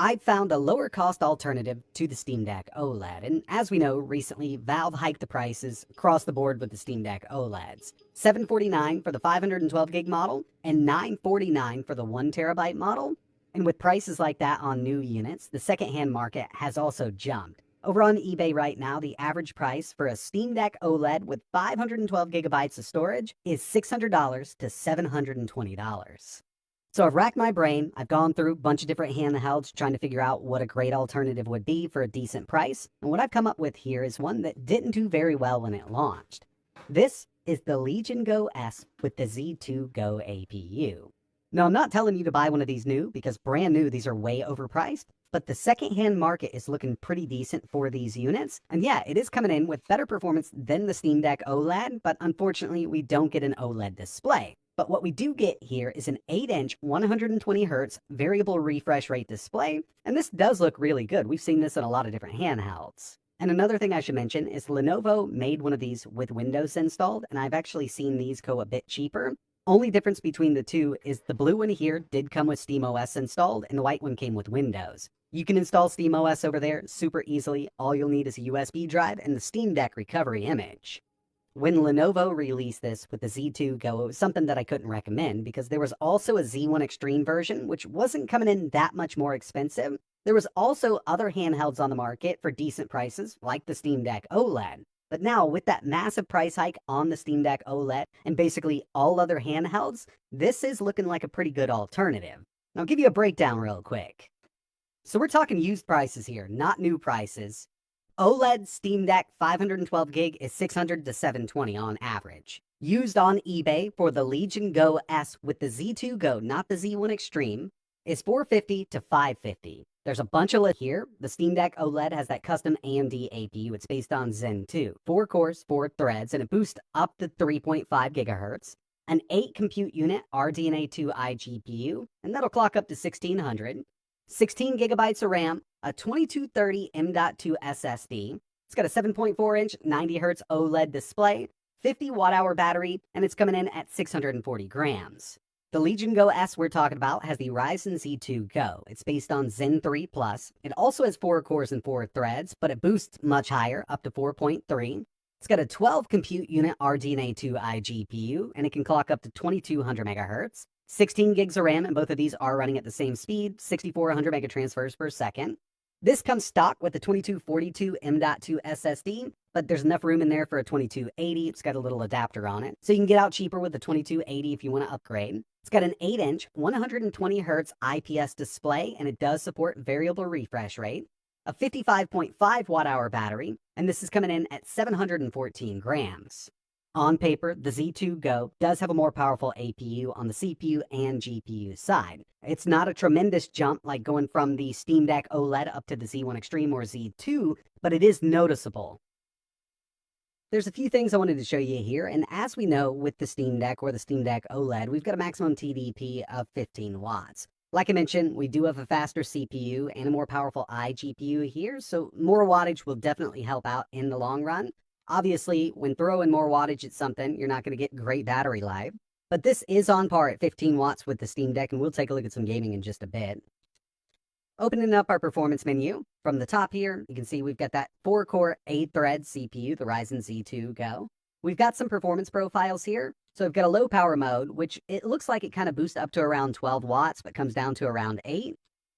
I found a lower cost alternative to the Steam Deck OLED, and as we know, recently Valve hiked the prices across the board with the Steam Deck OLEDs. $749 for the 512 gig model and $949 for the 1 TB model. And with prices like that on new units, the secondhand market has also jumped. Over on eBay right now, the average price for a Steam Deck OLED with 512 gigabytes of storage is $600 to $720. So I've racked my brain. I've gone through a bunch of different handhelds trying to figure out what a great alternative would be for a decent price. And what I've come up with here is one that didn't do very well when it launched. This is the Legion Go S with the Z2 Go APU. Now, I'm not telling you to buy one of these new because brand new, these are way overpriced. But the secondhand market is looking pretty decent for these units. And yeah, it is coming in with better performance than the Steam Deck OLED, but unfortunately, we don't get an OLED display. But what we do get here is an 8-inch 120Hz variable refresh rate display, and this does look really good. We've seen this in a lot of different handhelds. And another thing I should mention is Lenovo made one of these with Windows installed, and I've actually seen these go a bit cheaper. Only difference between the two is the blue one here did come with SteamOS installed, and the white one came with Windows. You can install SteamOS over there super easily. All you'll need is a USB drive and the Steam Deck recovery image. When Lenovo released this with the Z2 Go, it was something that I couldn't recommend because there was also a Z1 Extreme version, which wasn't coming in that much more expensive. There was also other handhelds on the market for decent prices, like the Steam Deck OLED. But now, with that massive price hike on the Steam Deck OLED and basically all other handhelds, this is looking like a pretty good alternative. Now, I'll give you a breakdown real quick. So we're talking used prices here, not new prices. OLED Steam Deck 512 gig is $600 to $720 on average. Used on eBay for the Legion Go S with the Z2 Go, not the Z1 Extreme, is $450 to $550. There's a bunch of here. The Steam Deck OLED has that custom AMD APU. It's based on Zen 2. 4 cores, 4 threads, and it boosts up to 3.5 gigahertz. An 8 compute unit RDNA 2 iGPU, and that'll clock up to 1600. 16 gigabytes of RAM, a 2230 M.2 SSD. It's got a 7.4-inch 90Hz OLED display, 50 watt-hour battery, and it's coming in at 640 grams. The Legion Go S we're talking about has the Ryzen Z2 Go. It's based on Zen 3 Plus. It also has 4 cores and 4 threads, but it boosts much higher, up to 4.3. It's got a 12 compute unit RDNA 2 iGPU, and it can clock up to 2200 megahertz. 16 gigs of RAM, and both of these are running at the same speed, 6400 megatransfers per second. This comes stock with the 2242 M.2 SSD, but there's enough room in there for a 2280. It's got a little adapter on it, so you can get out cheaper with the 2280 if you want to upgrade. It's got an 8-inch 120Hz IPS display, and it does support variable refresh rate, a 55.5 watt-hour battery, and this is coming in at 714 grams. On paper, the Z2 Go does have a more powerful APU on the CPU and GPU side. It's not a tremendous jump like going from the Steam Deck OLED up to the Z1 Extreme or Z2, but it is noticeable. There's a few things I wanted to show you here, and as we know with the Steam Deck or the Steam Deck OLED, we've got a maximum TDP of 15 watts. Like I mentioned, we do have a faster CPU and a more powerful iGPU here, so more wattage will definitely help out in the long run. Obviously, when throwing more wattage at something, you're not going to get great battery life. But this is on par at 15 watts with the Steam Deck, and we'll take a look at some gaming in just a bit. Opening up our performance menu, from the top here, you can see we've got that 4-core, 8-thread CPU, the Ryzen Z2 Go. We've got some performance profiles here. So we've got a low power mode, which it looks like it kind of boosts up to around 12 watts, but comes down to around 8.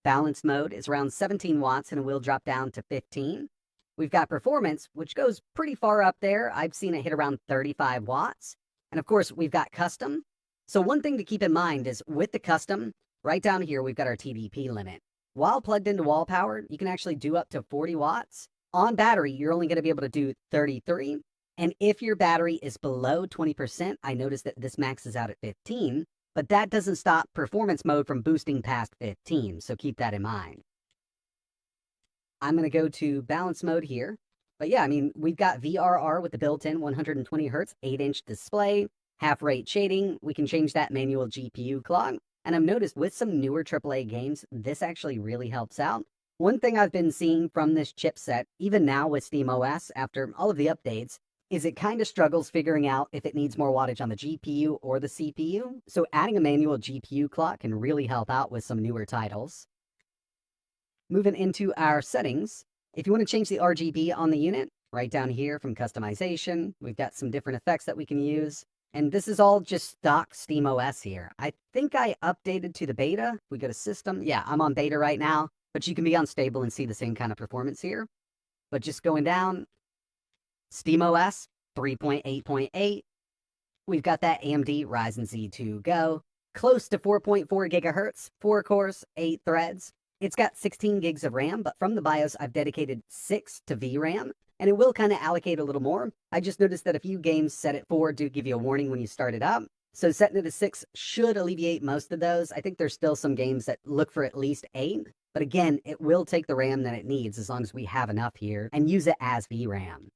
Balanced mode is around 17 watts, and it will drop down to 15. We've got performance, which goes pretty far up there. I've seen it hit around 35 watts. And of course, we've got custom. So one thing to keep in mind is with the custom, right down here, we've got our TDP limit. While plugged into wall power, you can actually do up to 40 watts. On battery, you're only going to be able to do 33. And if your battery is below 20%, I noticed that this maxes out at 15, but that doesn't stop performance mode from boosting past 15. So keep that in mind. I'm going to go to balance mode here. But yeah, I mean, we've got VRR with the built-in 120Hz 8-inch display, half-rate shading. We can change that manual GPU clock. And I've noticed with some newer AAA games, this actually really helps out. One thing I've been seeing from this chipset, even now with SteamOS, after all of the updates, is it kind of struggles figuring out if it needs more wattage on the GPU or the CPU. So adding a manual GPU clock can really help out with some newer titles. Moving into our settings, if you want to change the RGB on the unit, right down here from customization, we've got some different effects that we can use. And this is all just stock SteamOS here. I think I updated to the beta. We go to system. Yeah, I'm on beta right now, but you can be unstable and see the same kind of performance here. But just going down, SteamOS 3.8.8. We've got that AMD Ryzen Z2 Go, close to 4.4 gigahertz, 4 cores, 8 threads. It's got 16 gigs of RAM, but from the BIOS, I've dedicated 6 to VRAM, and it will kind of allocate a little more. I just noticed that a few games set at 4 do give you a warning when you start it up, so setting it to 6 should alleviate most of those. I think there's still some games that look for at least 8, but again, it will take the RAM that it needs as long as we have enough here and use it as VRAM.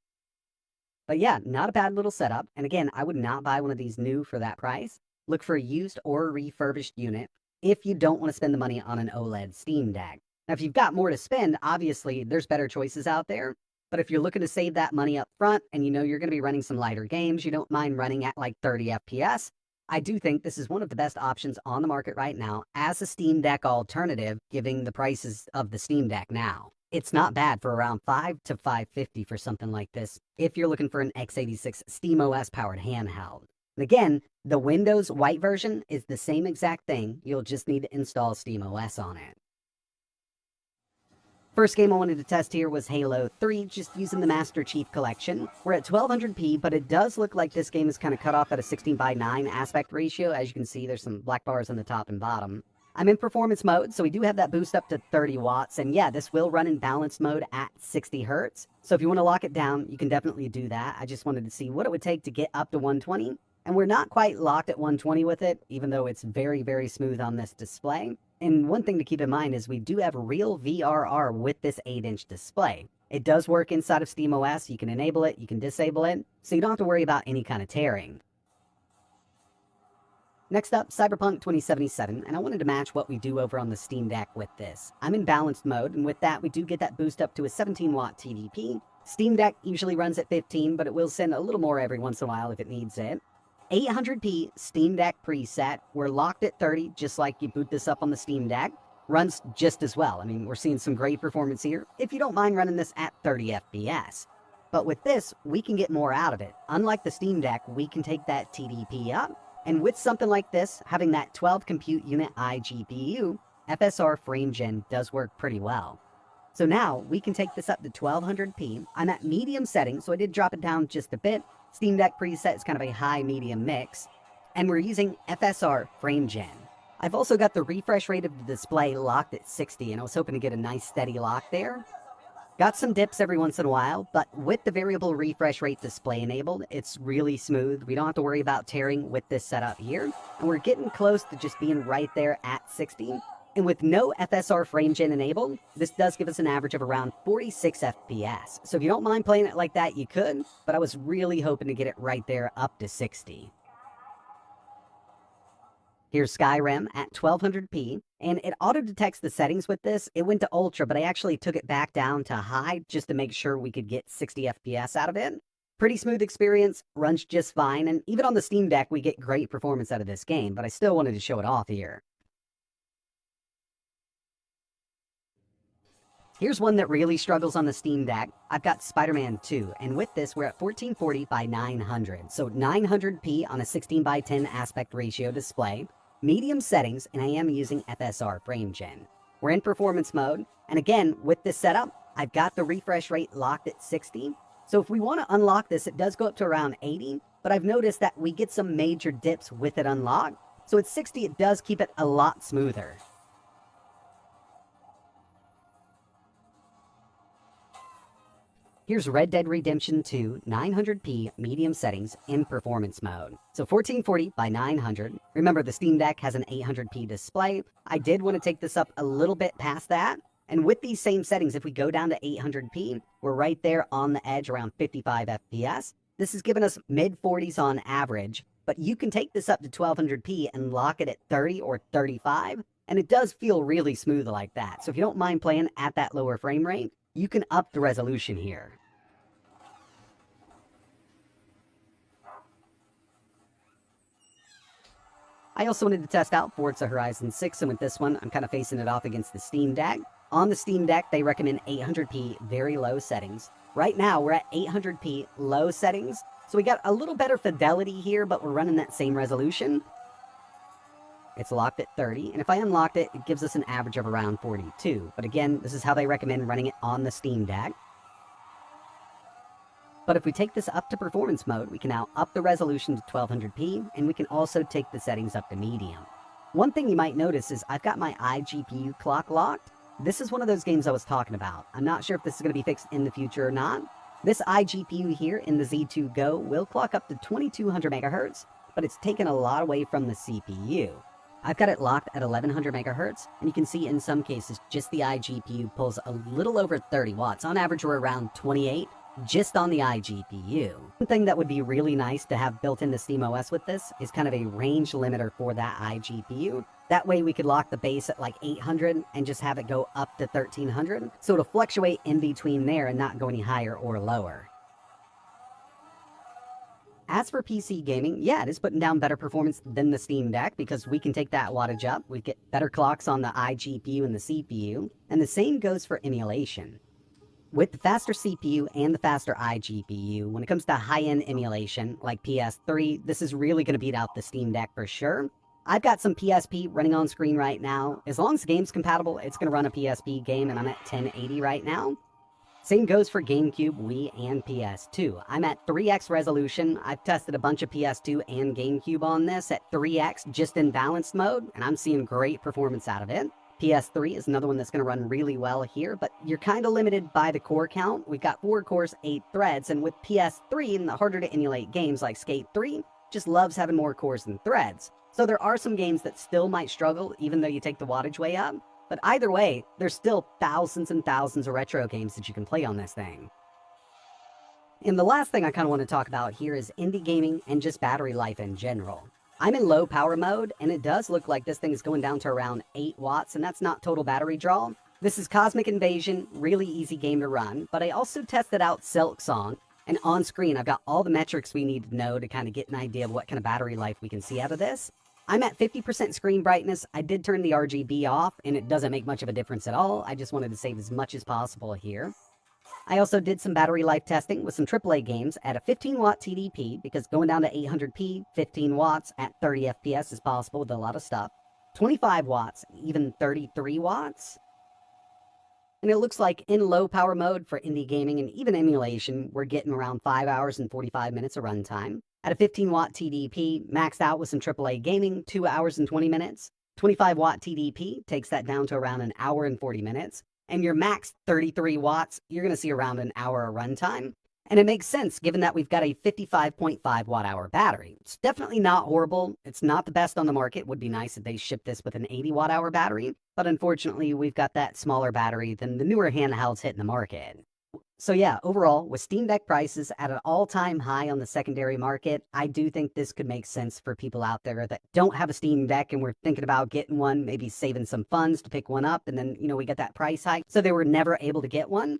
But yeah, not a bad little setup. And again, I would not buy one of these new for that price. Look for a used or refurbished unit if you don't want to spend the money on an OLED Steam Deck. Now, if you've got more to spend, obviously there's better choices out there. But if you're looking to save that money up front and you know you're going to be running some lighter games, you don't mind running at like 30 FPS, I do think this is one of the best options on the market right now as a Steam Deck alternative, given the prices of the Steam Deck now. It's not bad for around $5 to $5.50 for something like this if you're looking for an x86 SteamOS powered handheld. And again, the Windows white version is the same exact thing. You'll just need to install SteamOS on it. First game I wanted to test here was Halo 3, just using the Master Chief Collection. We're at 1200p, but it does look like this game is kind of cut off at a 16:9 aspect ratio. As you can see, there's some black bars on the top and bottom. I'm in performance mode, so we do have that boost up to 30 watts, and yeah, this will run in balanced mode at 60 hertz. So if you want to lock it down, you can definitely do that. I just wanted to see what it would take to get up to 120, and we're not quite locked at 120 with it, even though it's very, very smooth on this display. And one thing to keep in mind is we do have real VRR with this 8-inch display. It does work inside of SteamOS. You can enable it, you can disable it, so you don't have to worry about any kind of tearing. Next up, Cyberpunk 2077, and I wanted to match what we do over on the Steam Deck with this. I'm in balanced mode, and with that, we do get that boost up to a 17-watt TDP. Steam Deck usually runs at 15, but it will send a little more every once in a while if it needs it. 800p Steam Deck preset. We're locked at 30, just like you boot this up on the Steam Deck. Runs just as well. I mean, we're seeing some great performance here, if you don't mind running this at 30 FPS. But with this, we can get more out of it. Unlike the Steam Deck, we can take that TDP up. And with something like this, having that 12 compute unit iGPU, FSR frame gen does work pretty well. So now we can take this up to 1200p. I'm at medium setting, so I did drop it down just a bit. Steam Deck preset is kind of a high-medium mix. And we're using FSR frame gen. I've also got the refresh rate of the display locked at 60, and I was hoping to get a nice steady lock there. Got some dips every once in a while, but with the variable refresh rate display enabled, it's really smooth. We don't have to worry about tearing with this setup here. And we're getting close to just being right there at 60. And with no FSR frame gen enabled, this does give us an average of around 46 FPS. So if you don't mind playing it like that, you could, but I was really hoping to get it right there up to 60. Here's Skyrim at 1200p, and it auto-detects the settings with this. It went to Ultra, but I actually took it back down to High just to make sure we could get 60 FPS out of it. Pretty smooth experience, runs just fine, and even on the Steam Deck, we get great performance out of this game, but I still wanted to show it off here. Here's one that really struggles on the Steam Deck. I've got Spider-Man 2, and with this, we're at 1440 by 900, so 900p on a 16:10 aspect ratio display. Medium settings, and I am using FSR frame gen. We're in performance mode, and again, with this setup, I've got the refresh rate locked at 60. So if we want to unlock this, it does go up to around 80, but I've noticed that we get some major dips with it unlocked. So at 60, it does keep it a lot smoother. Here's Red Dead Redemption 2 900p medium settings in performance mode. So 1440 by 900. Remember, the Steam Deck has an 800p display. I did want to take this up a little bit past that. And with these same settings, if we go down to 800p, we're right there on the edge around 55 FPS. This has given us mid-40s on average, but you can take this up to 1200p and lock it at 30 or 35, and it does feel really smooth like that. So if you don't mind playing at that lower frame rate, you can up the resolution here. I also wanted to test out Forza Horizon 6, and with this one, I'm kind of facing it off against the Steam Deck. On the Steam Deck, they recommend 800p very low settings. Right now, we're at 800p low settings, so we got a little better fidelity here, but we're running that same resolution. It's locked at 30, and if I unlocked it, it gives us an average of around 42. But again, this is how they recommend running it on the Steam Deck. But if we take this up to performance mode, we can now up the resolution to 1200p, and we can also take the settings up to medium. One thing you might notice is I've got my iGPU clock locked. This is one of those games I was talking about. I'm not sure if this is going to be fixed in the future or not. This iGPU here in the Z2 Go will clock up to 2200 megahertz, but it's taken a lot away from the CPU. I've got it locked at 1100 megahertz, and you can see in some cases just the iGPU pulls a little over 30 watts. On average, we're around 28 just on the iGPU. One thing that would be really nice to have built into SteamOS with this is kind of a range limiter for that iGPU. That way we could lock the base at like 800 and just have it go up to 1300. So it'll fluctuate in between there and not go any higher or lower. As for PC gaming, yeah, it is putting down better performance than the Steam Deck because we can take that wattage up. We get better clocks on the iGPU and the CPU. And the same goes for emulation. With the faster CPU and the faster iGPU, when it comes to high-end emulation like PS3, this is really going to beat out the Steam Deck for sure. I've got some PSP running on screen right now. As long as the game's compatible, it's going to run a PSP game, and I'm at 1080 right now. Same goes for GameCube, Wii, and PS2. I'm at 3x resolution. I've tested a bunch of PS2 and GameCube on this at 3x just in balanced mode, and I'm seeing great performance out of it. PS3 is another one that's going to run really well here, but you're kind of limited by the core count. We've got 4 cores, 8 threads, and with PS3 and the harder to emulate games like Skate 3, just loves having more cores than threads. So there are some games that still might struggle, even though you take the wattage way up. But either way, there's still thousands and thousands of retro games that you can play on this thing. And the last thing I kind of want to talk about here is indie gaming and just battery life in general. I'm in low power mode, and it does look like this thing is going down to around 8 watts, and that's not total battery draw. This is Cosmic Invasion, really easy game to run, but I also tested out Silksong, and on screen I've got all the metrics we need to know to kind of get an idea of what kind of battery life we can see out of this. I'm at 50% screen brightness. I did turn the RGB off, and it doesn't make much of a difference at all. I just wanted to save as much as possible here. I also did some battery life testing with some AAA games at a 15 watt TDP because going down to 800p, 15 watts at 30 FPS is possible with a lot of stuff. 25 watts, even 33 watts. And it looks like in low power mode for indie gaming and even emulation, we're getting around 5 hours and 45 minutes of runtime. At a 15 watt TDP, maxed out with some AAA gaming, 2 hours and 20 minutes. 25 watt TDP takes that down to around an hour and 40 minutes. And your max 33 watts, you're going to see around an hour of runtime. And it makes sense given that we've got a 55.5 watt hour battery. It's definitely not horrible. It's not the best on the market. It would be nice if they shipped this with an 80 watt hour battery. But unfortunately, we've got that smaller battery than the newer handhelds hitting the market. So yeah, overall, with Steam Deck prices at an all-time high on the secondary market, I do think this could make sense for people out there that don't have a Steam Deck and were thinking about getting one, maybe saving some funds to pick one up, and then, we get that price hike, so they were never able to get one.